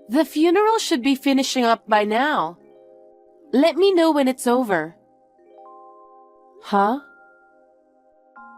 The funeral should be finishing up by now. Let me know when it's over. Huh?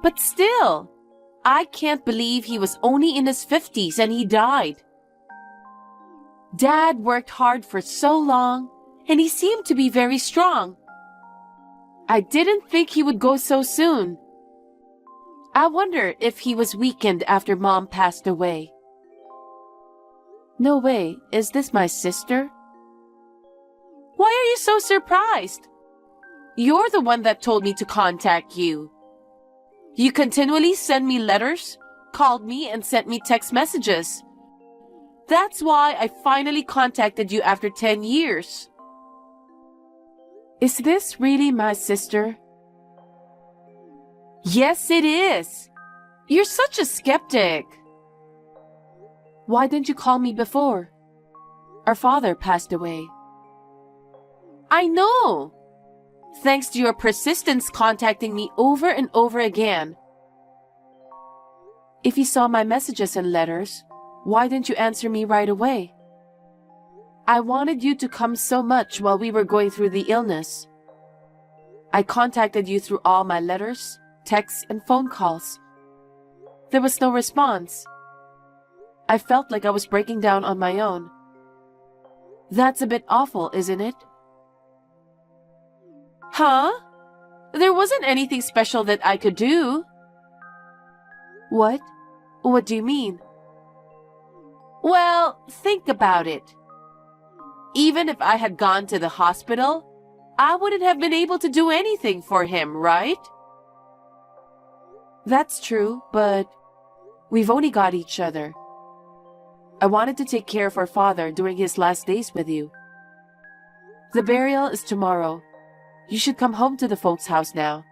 But still, I can't believe he was only in his 50s and he died. Dad worked hard for so long, and he seemed to be very strong. I didn't think he would go so soon. I wonder if he was weakened after Mom passed away. No way, is this my sister? Why are you so surprised? You're the one that told me to contact you. You continually send me letters, called me, and sent me text messages. That's why I finally contacted you after 10 years. Is this really my sister? Yes, it is. You're such a skeptic. Why didn't you call me before? Our father passed away. I know. Thanks to your persistence contacting me over and over again. If you saw my messages and letters, why didn't you answer me right away? I wanted you to come so much while we were going through the illness. I contacted you through all my letters, texts, and phone calls. There was no response. I felt like I was breaking down on my own. That's a bit awful, isn't it? Huh? There wasn't anything special that I could do. What? What do you mean? Well, think about it. Even if I had gone to the hospital, I wouldn't have been able to do anything for him, right? That's true, but we've only got each other. I wanted to take care of our father during his last days with you. The burial is tomorrow. You should come home to the folks' house now.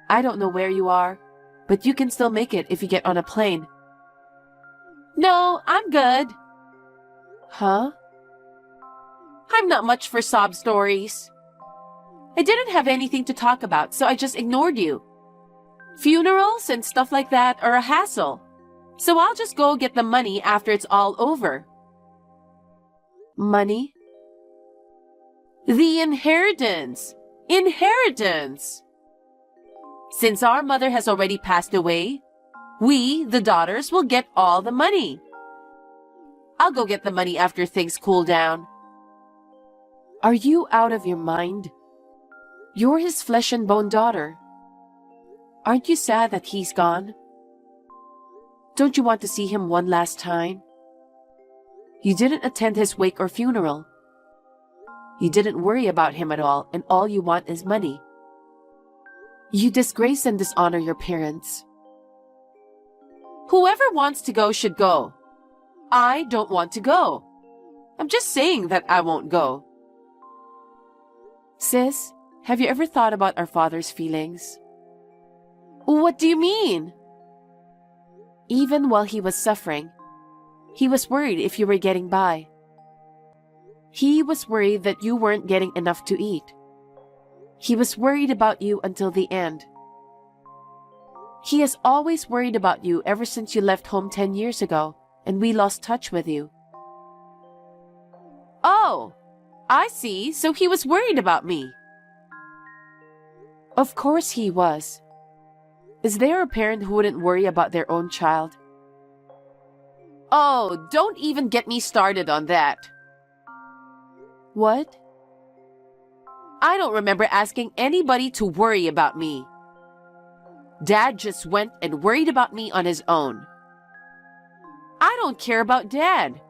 I don't know where you are, but you can still make it if you get on a plane. No, I'm good. Huh? I'm not much for sob stories. I didn't have anything to talk about, so I just ignored you. Funerals and stuff like that are a hassle, so I'll just go get the money after it's all over. Money? The inheritance! Inheritance! Since our mother has already passed away, we, the daughters, will get all the money. I'll go get the money after things cool down. Are you out of your mind? You're his flesh and bone daughter. Aren't you sad that he's gone? Don't you want to see him one last time? You didn't attend his wake or funeral. You didn't worry about him at all, and all you want is money. You disgrace and dishonor your parents. Whoever wants to go should go. I don't want to go. I'm just saying that I won't go. Sis, have you ever thought about our father's feelings? What do you mean? Even while he was suffering, he was worried if you were getting by. He was worried that you weren't getting enough to eat. He was worried about you until the end. He has always worried about you ever since you left home 10 years ago and we lost touch with you. Oh, I see. So he was worried about me. Of course he was. Is there a parent who wouldn't worry about their own child? Oh, don't even get me started on that. What? I don't remember asking anybody to worry about me. Dad just went and worried about me on his own. I don't care about Dad.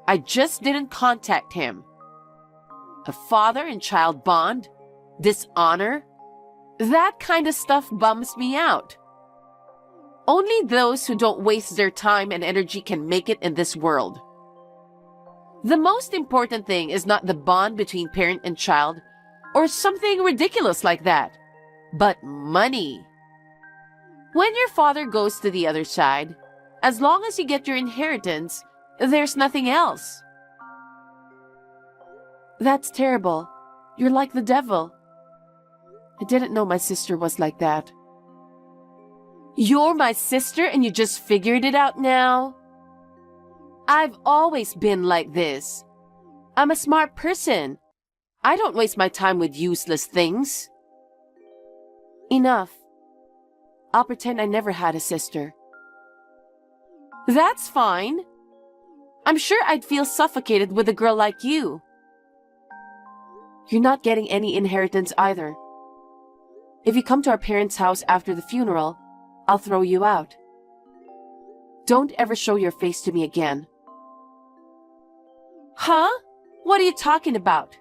I just didn't contact him. A father and child bond? Dishonor? That kind of stuff bums me out. Only those who don't waste their time and energy can make it in this world. The most important thing is not the bond between parent and child or something ridiculous like that, but money. When your father goes to the other side, as long as you get your inheritance, there's nothing else. That's terrible. You're like the devil. I didn't know my sister was like that. You're my sister and you just figured it out now? I've always been like this. I'm a smart person. I don't waste my time with useless things. Enough. I'll pretend I never had a sister. That's fine. I'm sure I'd feel suffocated with a girl like you. You're not getting any inheritance either. If you come to our parents' house after the funeral, I'll throw you out. Don't ever show your face to me again. Huh? What are you talking about?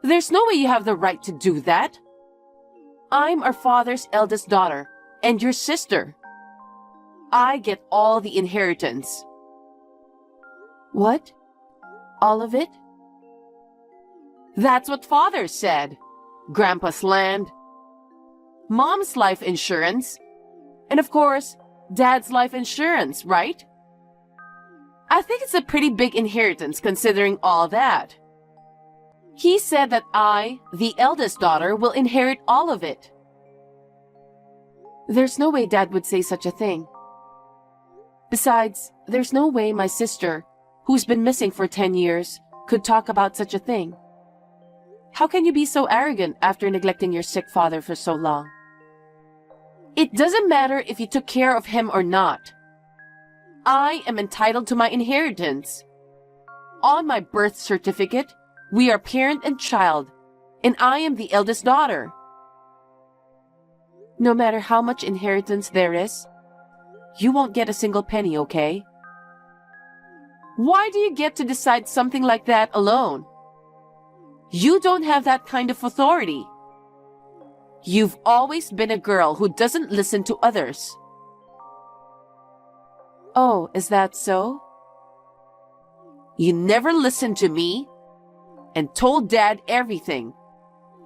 There's no way you have the right to do that. I'm our father's eldest daughter, and your sister. I get all the inheritance. What? All of it? That's what Father said. Grandpa's land, Mom's life insurance, and of course, Dad's life insurance, right? I think it's a pretty big inheritance considering all that. He said that I, the eldest daughter, will inherit all of it. There's no way Dad would say such a thing. Besides, there's no way my sister, who's been missing for 10 years, could talk about such a thing. How can you be so arrogant after neglecting your sick father for so long? It doesn't matter if you took care of him or not. I am entitled to my inheritance. On my birth certificate, we are parent and child, and I am the eldest daughter. No matter how much inheritance there is, you won't get a single penny, okay? Why do you get to decide something like that alone? You don't have that kind of authority. You've always been a girl who doesn't listen to others. Oh, is that so? You never listened to me and told Dad everything.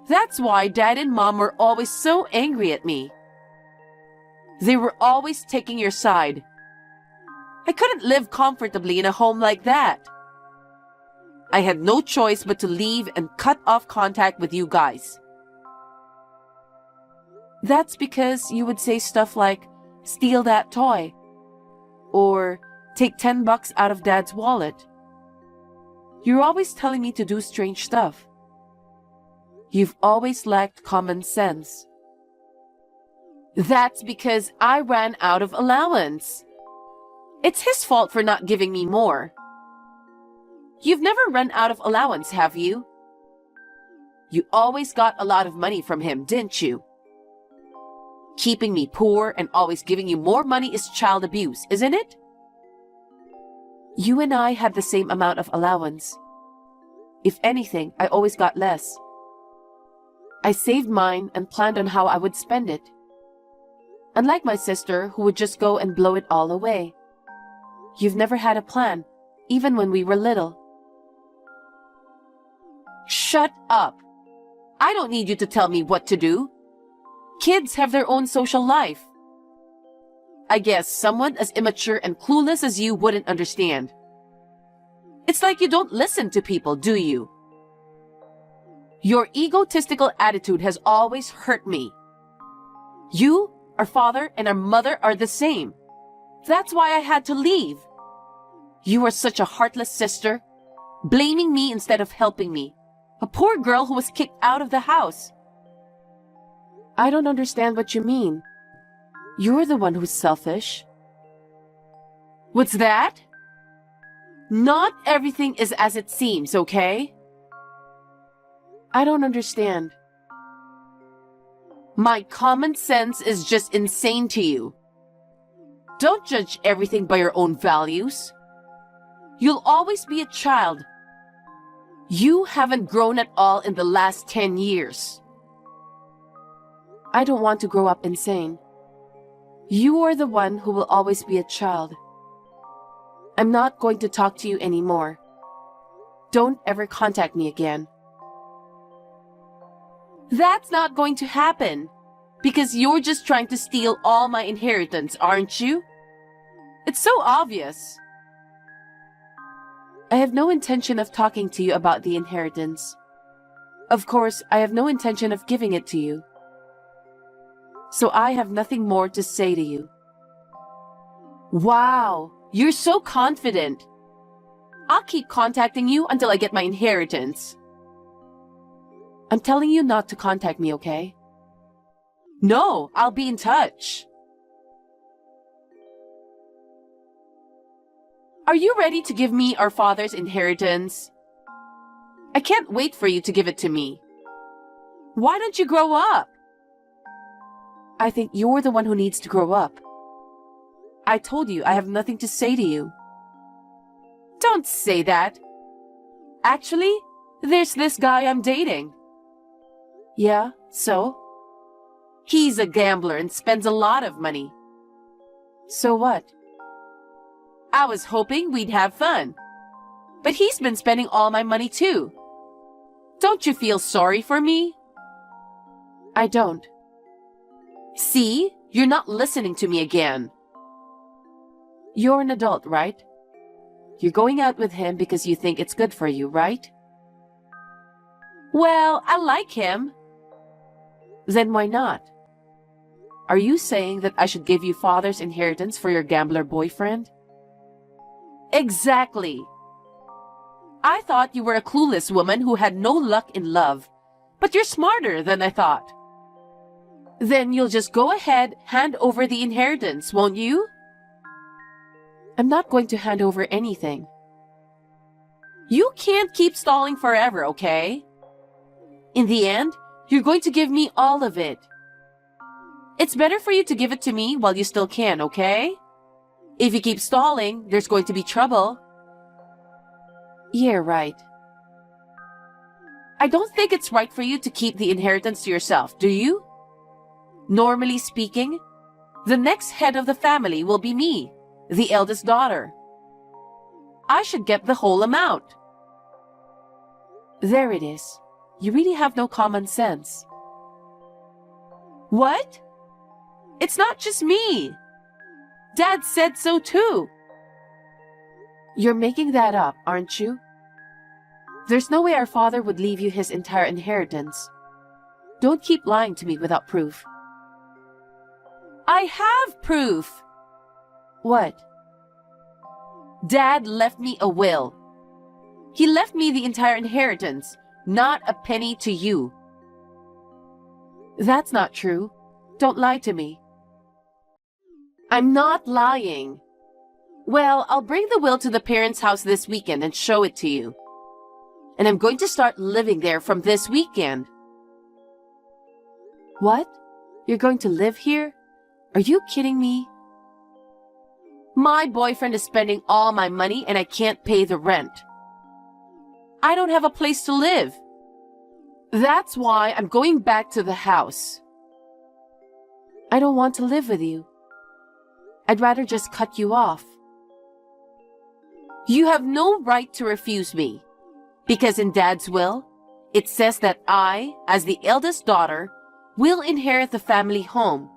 That's why Dad and Mom were always so angry at me. They were always taking your side. I couldn't live comfortably in a home like that. I had no choice but to leave and cut off contact with you guys. That's because you would say stuff like, steal that toy, or take $10 out of Dad's wallet. You're always telling me to do strange stuff. You've always lacked common sense. That's because I ran out of allowance. It's his fault for not giving me more. You've never run out of allowance, have you? You always got a lot of money from him, didn't you? Keeping me poor and always giving you more money is child abuse, isn't it? You and I had the same amount of allowance. If anything, I always got less. I saved mine and planned on how I would spend it. Unlike my sister, who would just go and blow it all away. You've never had a plan, even when we were little. Shut up! I don't need you to tell me what to do. Kids have their own social life. I guess someone as immature and clueless as you wouldn't understand. It's like you don't listen to people, do you? Your egotistical attitude has always hurt me. You, our father, and our mother are the same. That's why I had to leave. You are such a heartless sister, blaming me instead of helping me. A poor girl who was kicked out of the house. I don't understand what you mean. You're the one who's selfish. What's that? Not everything is as it seems, okay? I don't understand. My common sense is just insane to you. Don't judge everything by your own values. You'll always be a child. You haven't grown at all in the last 10 years. I don't want to grow up insane. You are the one who will always be a child. I'm not going to talk to you anymore. Don't ever contact me again. That's not going to happen, because you're just trying to steal all my inheritance, aren't you? It's so obvious. I have no intention of talking to you about the inheritance. Of course, I have no intention of giving it to you. So I have nothing more to say to you. Wow, You're so confident. I'll keep contacting you until I get my inheritance. I'm telling you not to contact me, okay? No, I'll be in touch. Are you ready to give me our father's inheritance? I can't wait for you to give it to me. Why don't you grow up? I think you're the one who needs to grow up. I told you I have nothing to say to you. Don't say that. Actually, there's this guy I'm dating. Yeah, so? He's a gambler and spends a lot of money. So what? I was hoping we'd have fun. But he's been spending all my money too. Don't you feel sorry for me? I don't. See? You're not listening to me again. You're an adult, right? You're going out with him because you think it's good for you, right? Well, I like him. Then why not? Are you saying that I should give you father's inheritance for your gambler boyfriend? Exactly. I thought you were a clueless woman who had no luck in love, but you're smarter than I thought. Then you'll just go ahead, hand over the inheritance, won't you? I'm not going to hand over anything. You can't keep stalling forever, okay? In the end, you're going to give me all of it. It's better for you to give it to me while you still can, okay? If you keep stalling, there's going to be trouble. Yeah, right. I don't think it's right for you to keep the inheritance to yourself, do you? Normally speaking, the next head of the family will be me, the eldest daughter. I should get the whole amount. There it is. You really have no common sense. What? It's not just me. Dad said so too. You're making that up, aren't you? There's no way our father would leave you his entire inheritance. Don't keep lying to me without proof. I have proof. What? Dad left me a will. He left me the entire inheritance, not a penny to you. That's not true. Don't lie to me. I'm not lying. Well, I'll bring the will to the parents' house this weekend and show it to you. And I'm going to start living there from this weekend. What? You're going to live here? Are you kidding me? My boyfriend is spending all my money and I can't pay the rent. I don't have a place to live. That's why I'm going back to the house. I don't want to live with you. I'd rather just cut you off. You have no right to refuse me, because in Dad's will, it says that I, as the eldest daughter, will inherit the family home.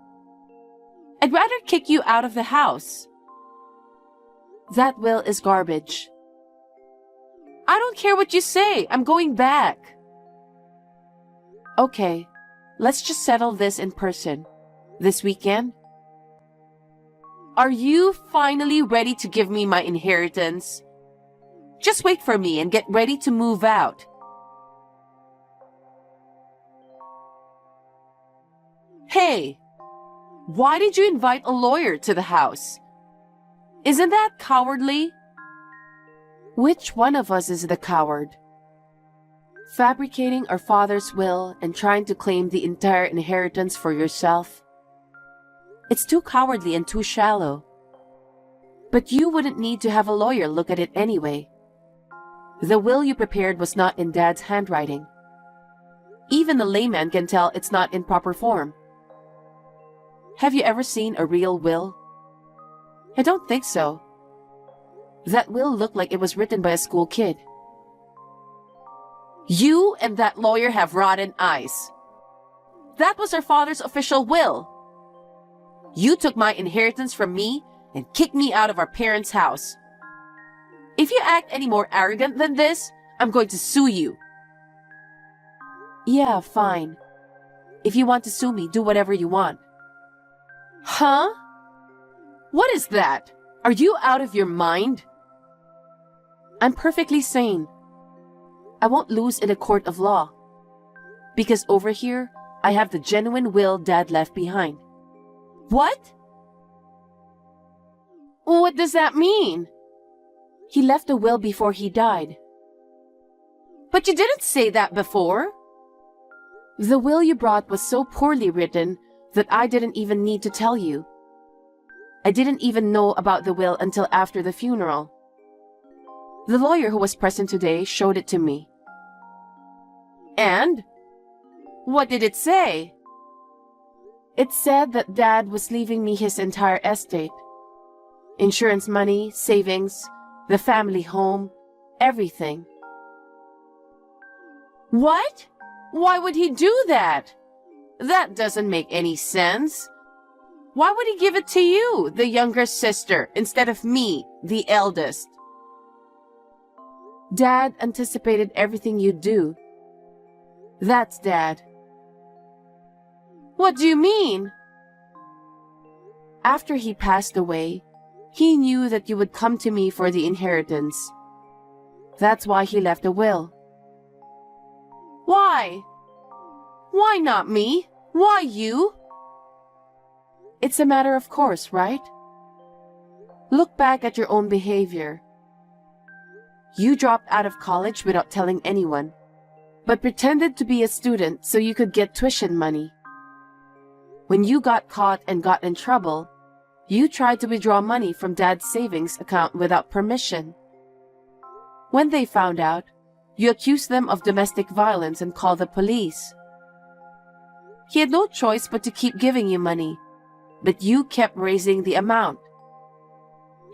I'd rather kick you out of the house. That will is garbage. I don't care what you say. I'm going back. Okay, let's just settle this in person. This weekend? Are you finally ready to give me my inheritance? Just wait for me and get ready to move out. Hey, why did you invite a lawyer to the house? Isn't that cowardly? Which one of us is the coward? Fabricating our father's will and trying to claim the entire inheritance for yourself? It's too cowardly and too shallow. But you wouldn't need to have a lawyer look at it anyway. The will you prepared was not in Dad's handwriting. Even a layman can tell it's not in proper form. Have you ever seen a real will? I don't think so. That will looked like it was written by a school kid. You and that lawyer have rotten eyes. That was our father's official will. You took my inheritance from me and kicked me out of our parents' house. If you act any more arrogant than this, I'm going to sue you. Yeah, fine. If you want to sue me, do whatever you want. Huh? What is that? Are you out of your mind? I'm perfectly sane. I won't lose in a court of law. Because over here, I have the genuine will Dad left behind. What? What does that mean? He left a will before he died. But you didn't say that before. The will you brought was so poorly written that I didn't even need to tell you. I didn't even know about the will until after the funeral. The lawyer who was present today showed it to me. And? What did it say? It said that Dad was leaving me his entire estate. Insurance money, savings, the family home, everything. What? Why would he do that? That doesn't make any sense. Why would he give it to you, the younger sister, instead of me, the eldest? Dad anticipated everything you'd do. That's Dad. What do you mean? After he passed away, he knew that you would come to me for the inheritance. That's why he left a will. Why? Why not me? Why you? It's a matter of course, right? Look back at your own behavior. You dropped out of college without telling anyone, but pretended to be a student so you could get tuition money. When you got caught and got in trouble, you tried to withdraw money from Dad's savings account without permission. When they found out, you accused them of domestic violence and called the police. He had no choice but to keep giving you money, but you kept raising the amount.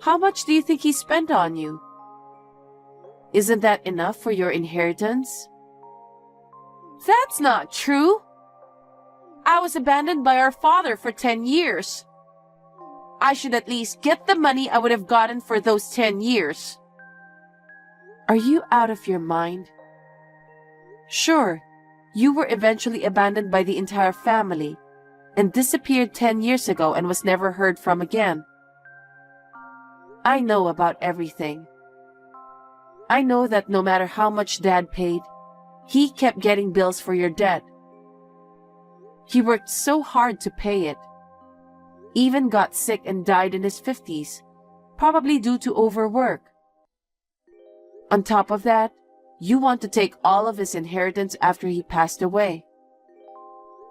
How much do you think he spent on you? Isn't that enough for your inheritance? That's not true. I was abandoned by our father for 10 years. I should at least get the money I would have gotten for those 10 years. Are you out of your mind? Sure, you were eventually abandoned by the entire family and disappeared 10 years ago and was never heard from again. I know about everything. I know that no matter how much Dad paid, he kept getting bills for your debt. He worked so hard to pay it. Even got sick and died in his 50s, probably due to overwork. On top of that, you want to take all of his inheritance after he passed away.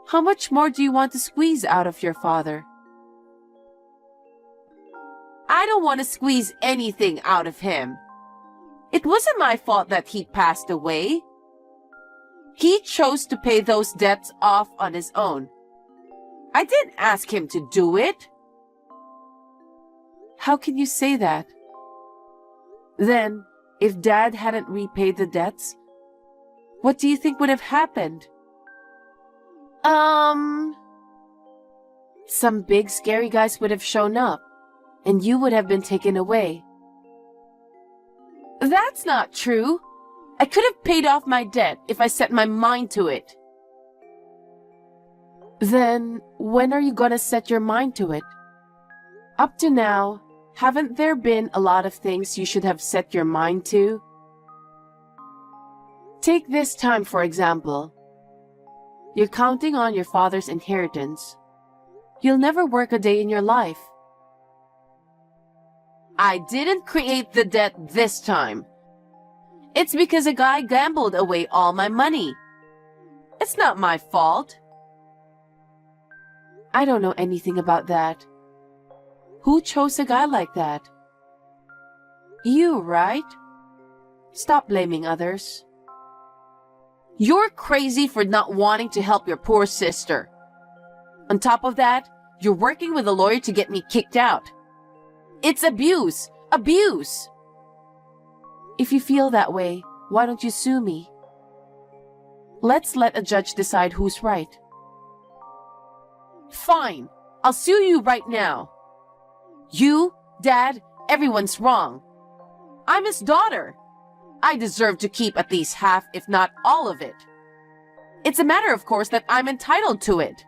How much more do you want to squeeze out of your father? I don't want to squeeze anything out of him. It wasn't my fault that he passed away. He chose to pay those debts off on his own. I didn't ask him to do it. How can you say that? Then, if Dad hadn't repaid the debts, what do you think would have happened? Some big scary guys would have shown up, and you would have been taken away. That's not true. I could have paid off my debt if I set my mind to it. Then, when are you gonna set your mind to it? Up to now, haven't there been a lot of things you should have set your mind to? Take this time, for example. You're counting on your father's inheritance. You'll never work a day in your life. I didn't create the debt this time. It's because a guy gambled away all my money. It's not my fault. I don't know anything about that. Who chose a guy like that? You, right? Stop blaming others. You're crazy for not wanting to help your poor sister. On top of that, you're working with a lawyer to get me kicked out. It's abuse! Abuse! If you feel that way, why don't you sue me? Let's let a judge decide who's right. Fine, I'll sue you right now. You, Dad, everyone's wrong. I'm his daughter. I deserve to keep at least half, if not all of it. It's a matter of course that I'm entitled to it.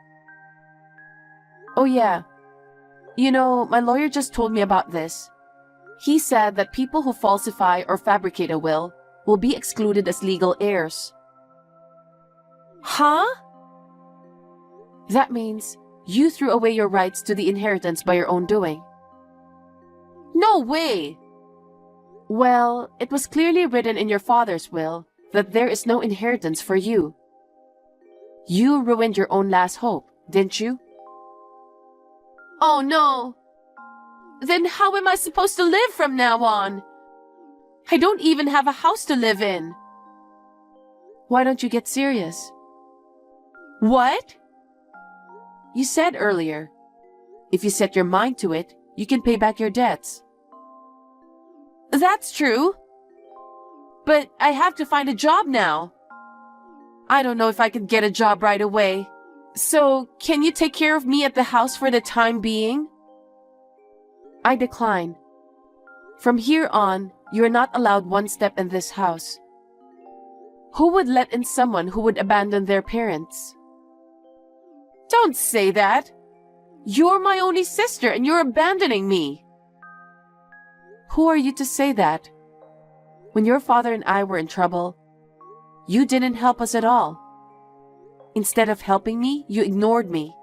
Oh yeah. You know, my lawyer just told me about this. He said that people who falsify or fabricate a will be excluded as legal heirs. Huh? That means you threw away your rights to the inheritance by your own doing. No way! Well, it was clearly written in your father's will that there is no inheritance for you. You ruined your own last hope, didn't you? Oh no! Then how am I supposed to live from now on? I don't even have a house to live in. Why don't you get serious? What? You said earlier, if you set your mind to it, you can pay back your debts. That's true. But I have to find a job now. I don't know if I can get a job right away. So, can you take care of me at the house for the time being? I decline. From here on, you are not allowed one step in this house. Who would let in someone who would abandon their parents? Don't say that. You're my only sister and you're abandoning me. Who are you to say that? When your father and I were in trouble, you didn't help us at all. Instead of helping me, you ignored me.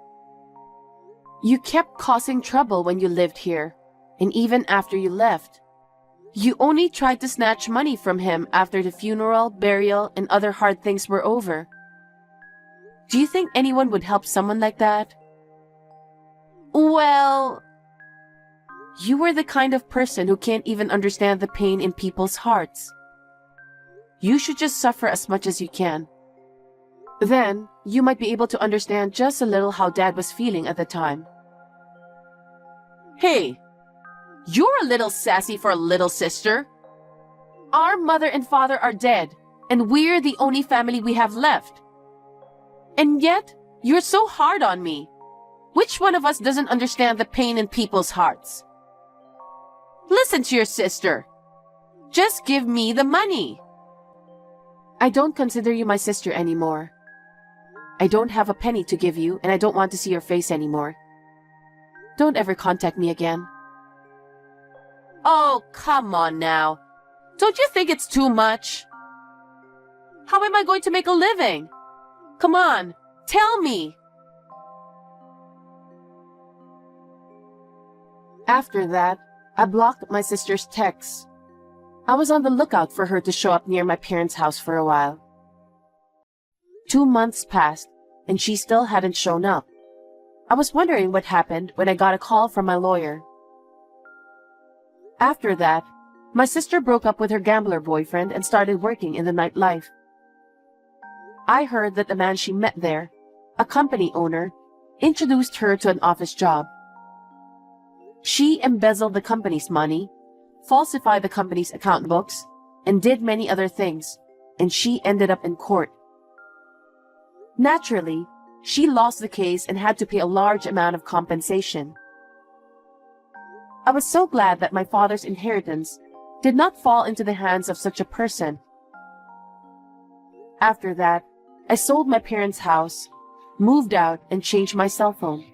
You kept causing trouble when you lived here, and even after you left. You only tried to snatch money from him after the funeral, burial, and other hard things were over. Do you think anyone would help someone like that? Well, you were the kind of person who can't even understand the pain in people's hearts. You should just suffer as much as you can. Then, you might be able to understand just a little how Dad was feeling at the time. Hey, you're a little sassy for a little sister. Our mother and father are dead, and we're the only family we have left. And yet, you're so hard on me. Which one of us doesn't understand the pain in people's hearts? Listen to your sister. Just give me the money. I don't consider you my sister anymore. I don't have a penny to give you, and I don't want to see your face anymore. Don't ever contact me again. Oh, come on now. Don't you think it's too much? How am I going to make a living? Come on, tell me. After that, I blocked my sister's texts. I was on the lookout for her to show up near my parents' house for a while. 2 months passed, and she still hadn't shown up. I was wondering what happened when I got a call from my lawyer. After that, my sister broke up with her gambler boyfriend and started working in the nightlife. I heard that the man she met there, a company owner, introduced her to an office job. She embezzled the company's money, falsified the company's account books, and did many other things, and she ended up in court. Naturally, she lost the case and had to pay a large amount of compensation. I was so glad that my father's inheritance did not fall into the hands of such a person. After that, I sold my parents' house, moved out, and changed my cell phone.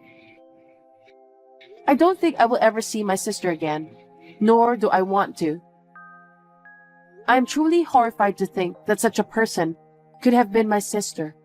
I don't think I will ever see my sister again, nor do I want to. I am truly horrified to think that such a person could have been my sister.